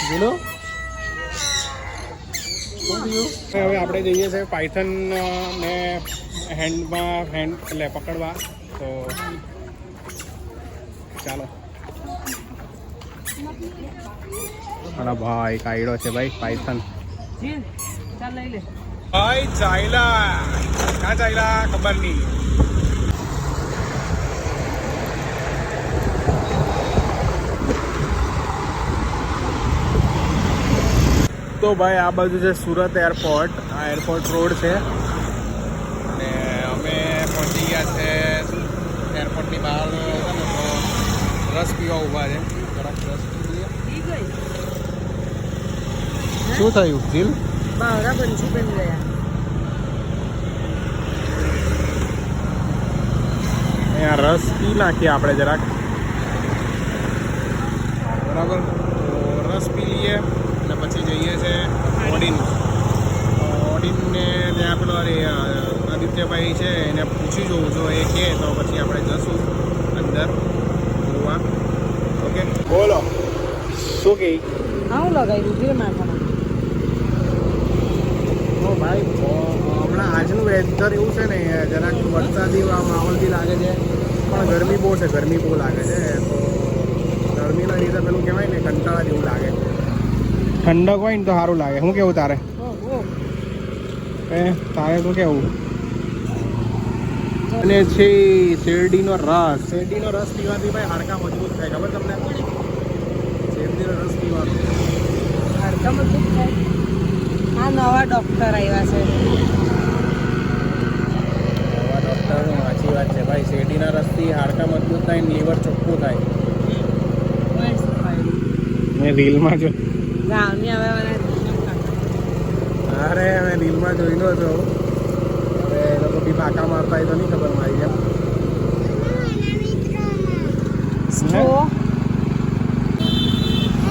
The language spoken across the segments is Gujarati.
બોલો હવે આપણે જઈએ છીએ પાયથન ને હેન્ડ એટલે પકડવા, તો ચાલો. અરે ભાઈ કાયડો છે ભાઈ પાયથન. ભાઈ ચાયલા ક્યાં ચાયલા ખબર નહીં. તો ભાઈ આ બાજુ છે સુરત એરપોર્ટ. આ એરપોર્ટ રોડ છે અને અમે પહોંચી ગયા છે એરપોર્ટની બહાર. તો રસ પીવા ઊભા છે. જરાક રસ પી લઈએ. શું થયું દિલ? બાવરા બંસી બની ગયા. અહીંયા રસ પી નાખીએ આપણે જરાક, બરાબર. તો રસ પી લઈએ અને પછી જઈએ છે ઓડિન. ઓડિનને ત્યાં પેલો આદિત્યભાઈ છે એને પૂછી જોઉં જો એ કહે તો પછી આપણે જશું અંદર જોવા. ઓકે બોલો શું કહે? આવું લગાવ્યું છે માથામાં. તો ભાઈ હમણાં આજનું વેધર એવું છે ને જરાક વરસાદી માહોલ બી લાગે છે, પણ ગરમી બહુ છે. ગરમી બહુ લાગે છે. તો ગરમીના લીધે પેલું કહેવાય ને કંટાળા જેવું લાગે. ઠંડક હોય ને તો સારું લાગે. શું કેવું તારે? તારે તો કેવું? અને છે શેરડીનો રસ. શેરડીનો રસ પીવાથી ભાઈ હાડકા મજબૂત થાય. ખબર તમને? શેરડીનો રસ પીવાનો હાડકા મજબૂત થાય. આ નવા ડૉક્ટર આવ્યા છે. નવા ડૉક્ટરનું સાચી વાત છે ભાઈ. શેરડીના રસથી હાડકા મજબૂત થાય ને લીવર ચોખ્ખું થાય. મેં રીલમાં જો ગામની હવે અરે મેં રીલમાં જોઈલો છો. હવે એ લોકો બી ફાંકા મારતા હોય તો નહીં ખબર મારી એમ.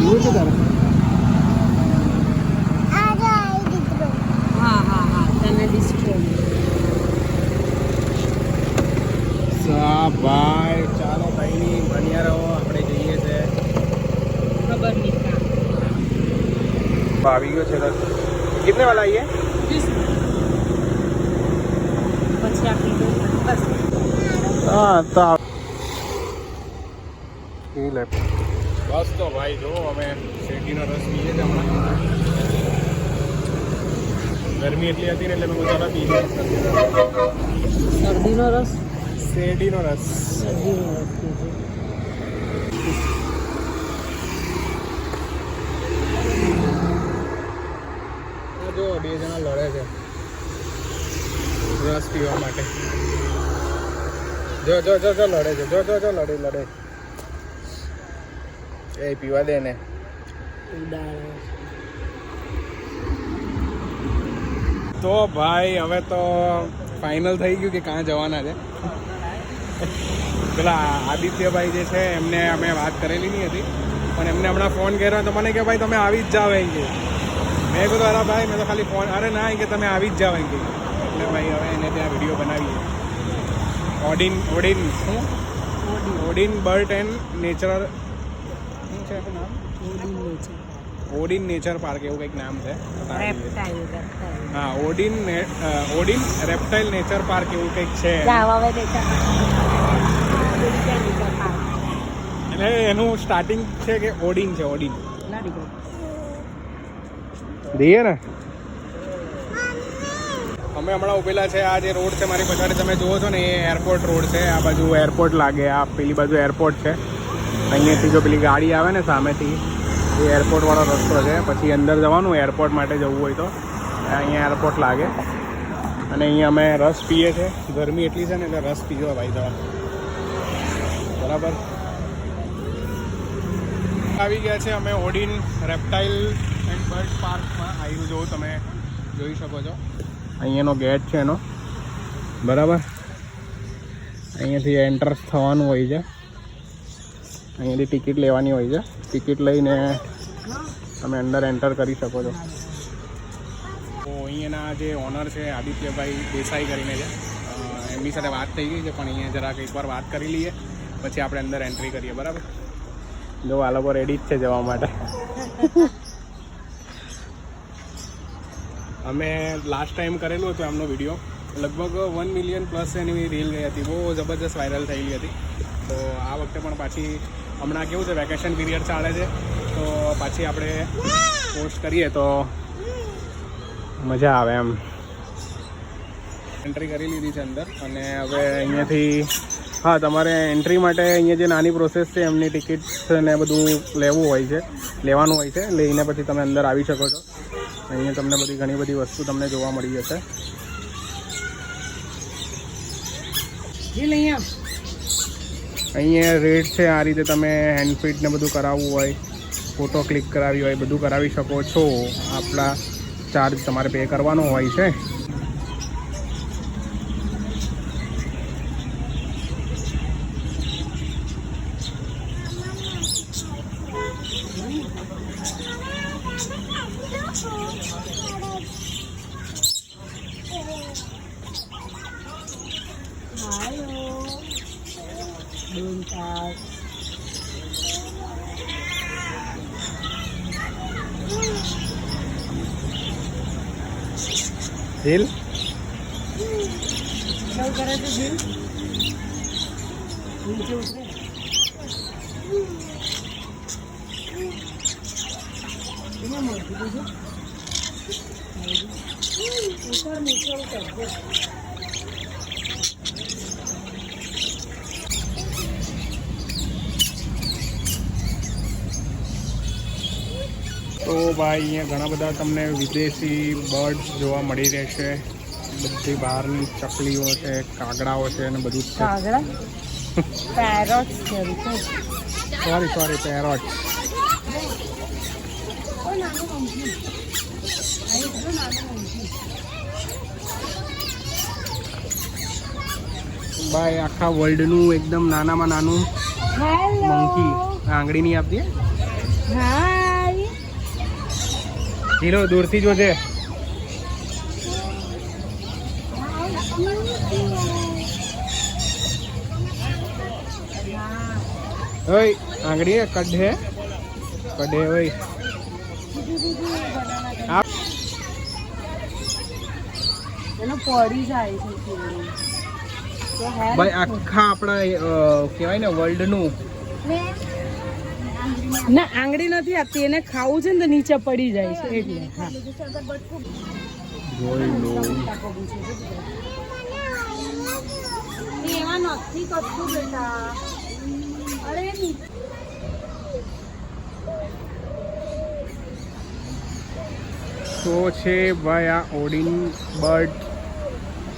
એવું છે તારે? હા હા હા તને ડિસ્ટ્રો. ભાઈ ચાલો ભાઈ ની બન્યા રહો. આપણે જઈએ છે. ખબર નહીં આવી ગયો છે રસ. कितने वाला ये? 20 પછી આપી બસ. હા તો બસ તો ભાઈ જો અમે શેરડીનો રસ પીએ છીએ હમણાં. ગરમી એટલી હતી ને એટલે મેં બધા પી લીધું. શરદીનો રસ. શેરડીનો રસ. શરદીનો રસ પીજો. જો બે જણા લડે છે રસ પીવા માટે. જો જો જો જો લડે છે. જો જો જો લડે. એ પીવા દે ને. તો ભાઈ હવે તો ફાઇનલ થઈ ગયું કે ક્યાં જવાના છે. પેલા આદિત્યભાઈ જે છે એમને અમે વાત કરેલી નહીં હતી, પણ એમને હમણાં ફોન કર્યો તો મને કે ભાઈ તમે આવી જ જાઓ એમ કે. મેં કીધું અરે ભાઈ મેં તો ખાલી ફોન, અરે ના કે તમે આવી જ જાઓ એમ કે. એટલે ભાઈ હવે એને ત્યાં વિડીયો બનાવીએ. ઓડિન બર્ડ એન્ડ નેચર શું છે નામ? ઓડિન નેચર પાર્ક એવું કંઈક નામ છે. હા ઓડિન રેપ્ટાઇલ નેચર પાર્ક એવું કંઈક છે. એટલે એનું સ્ટાર્ટિંગ છે કે ઓડિન છે. ઓડિન દઈએ ને. અમે હમણાં ઉભેલા છે. આ જે રોડ છે મારી પછાડી તમે જુઓ છો ને એ એરપોર્ટ રોડ છે. આ બાજુ એરપોર્ટ લાગે, આ પેલી બાજુ એરપોર્ટ છે. અહીંયાથી જો પેલી ગાડી આવે ને સામેથી એ એરપોર્ટવાળો રસ્તો છે. પછી અંદર જવાનું એરપોર્ટ માટે જવું હોય તો અહીંયા એરપોર્ટ લાગે. અને અહીંયા અમે રસ પીએ છીએ. ગરમી એટલી છે ને એટલે રસ પીવો ભાઈ જવા. બરાબર આવી ગયા છે અમે ઓડિન રેપ્ટાઇલ એન્ડ બર્ડ પાર્કમાં. આવ્યું જોવું તમે જોઈ શકો છો. અહીંયાનો ગેટ છે એનો. બરાબર અહીંયાથી એન્ટર થવાનું હોય છે. અહીંયાથી ટિકિટ લેવાની હોય છે. ટિકિટ લઈને તમે અંદર એન્ટર કરી શકો છો. તો અહીંયાના જે ઓનર છે આદિત્યભાઈ દેસાઈ કરીને છે, મમ્મી સાથે વાત થઈ ગઈ છે, પણ અહીંયા જરાક એકવાર વાત કરી લઈએ પછી આપણે અંદર એન્ટ્રી કરીએ. બરાબર? જો આ લોકો રેડી જ છે જવા માટે. અમે લાસ્ટ ટાઈમ કરેલું હતું એમનો વિડીયો, લગભગ 1 મિલિયન પ્લસ એની રીલ ગઈ હતી, બહુ જબરદસ્ત વાયરલ થયેલી હતી. તો આ વખતે પણ પાછી હમણાં કેવું છે, વેકેશન પીરિયડ ચાલે છે, તો પાછી આપણે પોસ્ટ કરીએ તો મજા આવે એમ. એન્ટ્રી કરી લીધી છે અંદર, અને હવે અહીંયાથી હા, તમારે એન્ટ્રી માટે અહીંયા જે નાની પ્રોસેસ છે એમની ટિકિટ્સ ને બધું લેવાનું હોય છે. લઈને પછી તમે અંદર આવી શકો છો. અહીંયા તમને ઘણી બધી વસ્તુ તમને જોવા મળી જશે. અહીંયા રેટ છે, આ રીતે તમે હેન્ડ ફીટ ને બધું કરાવવું હોય, ફોટો ક્લિક કરાવી હોય, બધું કરાવી શકો છો. આપણા ચાર્જ તમારે પે કરવાનો હોય છે. દિલ કરે છે દિલ નીચે ઉતરે. તો ભાઈ અહીંયા ઘણા બધા તમને વિદેશી બર્ડ્સ જોવા મળી રહેશે. બધી બહારની ચકલીઓ છે, કાગડાઓ છે અને બધું જ છે. કાગડા પેરોટ છે. Sorry parrot. ભાઈ આખા વર્લ્ડનું એકદમ નાનામાં નાનું મંકી. આંગળી નહીં આપતી. હીરો દૂરથી જોજે. ઓય આંગળી કઢે ઓય. એનો પડી જાય છે. ભાઈ આખા આપણા કહેવાય ને વર્લ્ડનું. ના આંગળી નથી આપતી, એને ખાવું છે ને તો નીચે પડી જાય છે એટલે. હા જોઈ લો. એમાં નથી કશું બેટા. અરે તો છે ભાઈ આ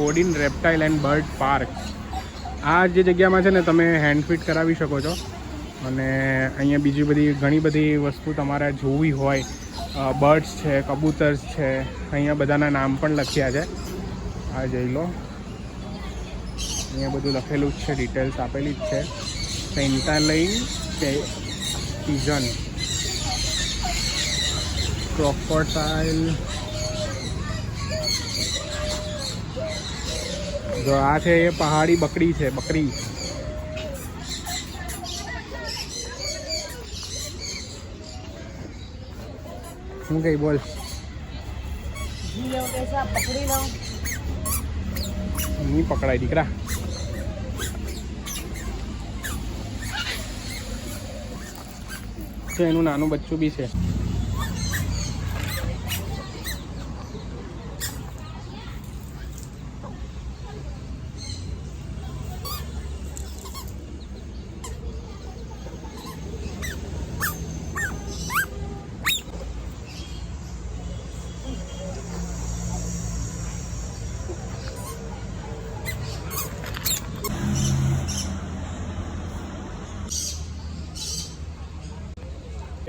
ઓડિન રેપ્ટાઇલ એન્ડ બર્ડ પાર્ક. આ જે જગ્યામાં છે ને તમે હેન્ડ ફીટ કરાવી શકો છો. અને અહીંયા બીજી ઘણી બધી વસ્તુ તમારે જોવી હોય, બર્ડ્સ છે, કબૂતર્સ છે, અહીંયા બધાના નામ પણ લખ્યા છે. આ જોઈ લો, અહીંયા બધું લખેલું જ છે, ડિટેલ્સ આપેલી જ છે. પેન્ટાલાઇન પિજન, ક્રોકોડાઇલ. જો આ છે એ પહાડી બકરી છે, બકરી. શું કઈ બોલ. પકડી લો. નહીં પકડાય દીકરા. તો એનું નાનું બચ્ચું બી છે.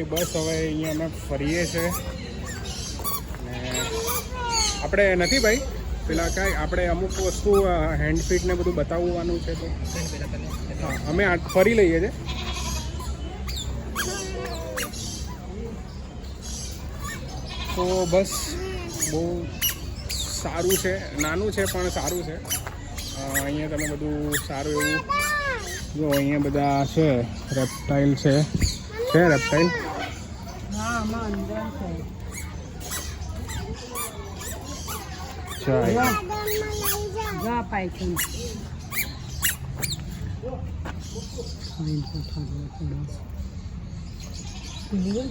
બસ હવે અહીંયા અમે ફરીએ છીએ. ને આપણે નથી ભાઈ પેલા કાંઈ આપણે અમુક વસ્તુ હેન્ડ ફીટ ને બધું બતાવવાનું છે. તો હા, અમે ફરી લઈએ છીએ. તો બસ બહુ સારું છે, નાનું છે પણ સારું છે. અહીંયા તમે બધું સારું એવું જો અહીંયા બધા છે રેપ્ટાઇલ છે રેપ્ટાઇલ હા આમાં અંદર છે ચાય જા પાયથન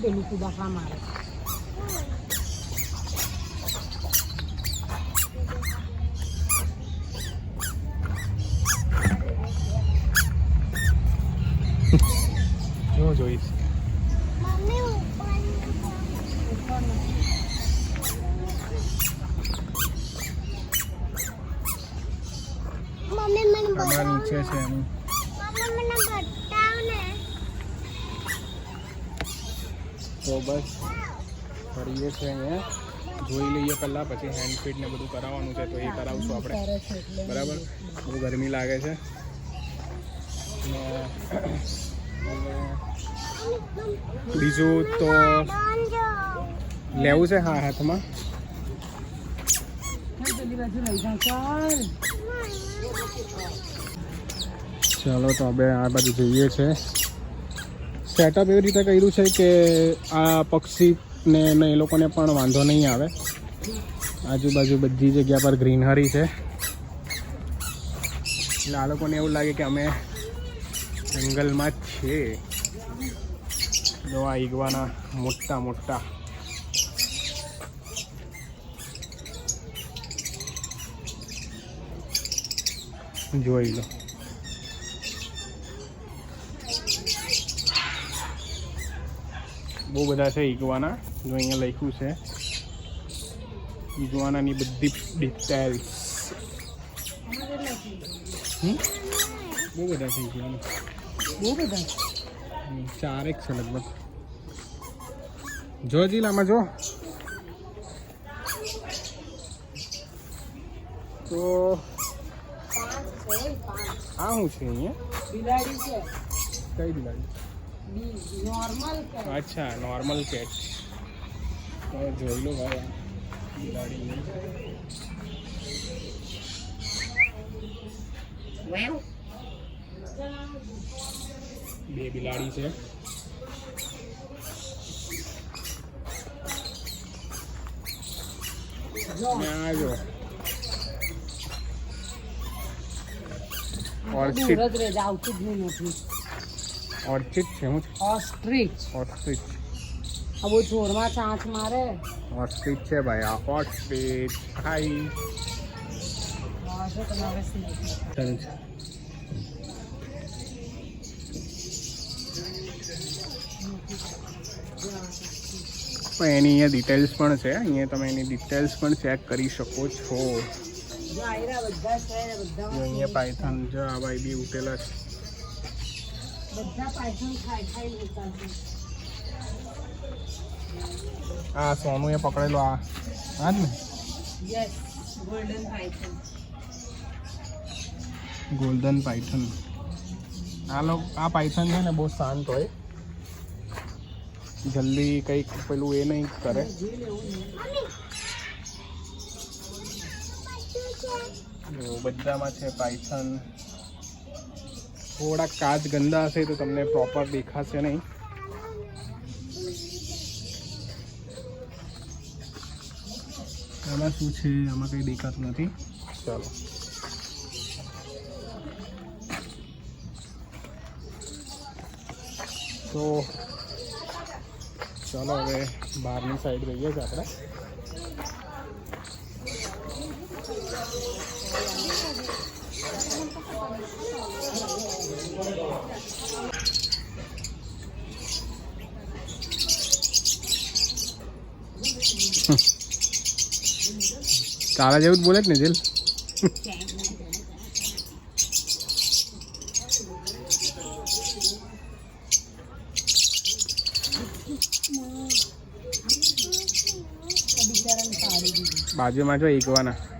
પેલું કુદાકા મારે જો જોઈશ આમાં નીચે છે એનું તો બસ ફરીએ છે અહીંયા જોઈ લઈએ પહેલાં પછી હેન્ડ ફીટ ને બધું કરાવવાનું છે તો એ કરાવશું આપણે બરાબર બહુ ગરમી લાગે છે બીજું તો લેવું છે હા હાથમાં પેલી બાજુ લઈ જાઉં ચાલ ચાલો તો હવે આ બાજુ જઈએ છે સેટઅપ એવી રીતે કર્યું છે કે આ પક્ષીને એ લોકોને પણ વાંધો નહીં આવે આજુબાજુ બધી જગ્યા પર ગ્રીનહરી છે એટલે આ લોકોને એવું લાગે કે અમે જંગલમાં જ છીએ જો આ ઈગવાના મોટા મોટા જોઈ લો બહુ બધા છે ઈગવાના જો અહીંયા લખ્યું છે ઈગવાનાની બધી ડિટેલ્સ બહુ બધા છે ઈગવાના બહુ બધા 4 છે લગભગ જો જીલ આમાં જો તો આ શું છે અહીંયા બિલાડી છે કઈ બિલાડી નોર્મલ અચ્છા નોર્મલ કેટ તો જોઈ લો ભાઈ આ બિલાડી બે બિલાડી છે અને આ જો ઓર્ચિડ દૂર જ રહે આવતું જ નથી ઓર્ચિડ છે હું ઓસ્ટ્રીચ ઓસ્ટ્રિચ આ બહુ જોરમાં ચાંચ મારે ઓસ્ટ્રિચ છે ભાઈ આ ઓસ્ટ્રિચ હાઈ જો તમે હવે ચાલુ છે પણ એની અહીંયા ડિટેલ્સ પણ છે અહીંયા તમે એની ડિટેલ્સ પણ ચેક કરી શકો છો જો આયરા બધા છે ને બધા જો અહીંયા પાયથન જો આ ભાઈ બી ઉઠેલા છે બધા પાયથન ખાઈ લેતા છે આ સોનું એ પકડેલો આ જ ને yes golden Python golden Python આ પાયથન છે ને બહુ શાંત હોય જલ્દી કંઈક પેલું એ નહીં કરે બધામાં છે પાયથન થોડાક કાચ ગંદા હશે તો તમને પ્રોપર દેખાશે નહીં આમાં શું છે આમાં કંઈ દેખાતું નથી ચાલો તો ચાલો હવે બહારની સાઈડ જઈએ છીએ આપણે તારા જેવું જ બોલે જ ને જેલ બાજુમાં જો ઈગવાના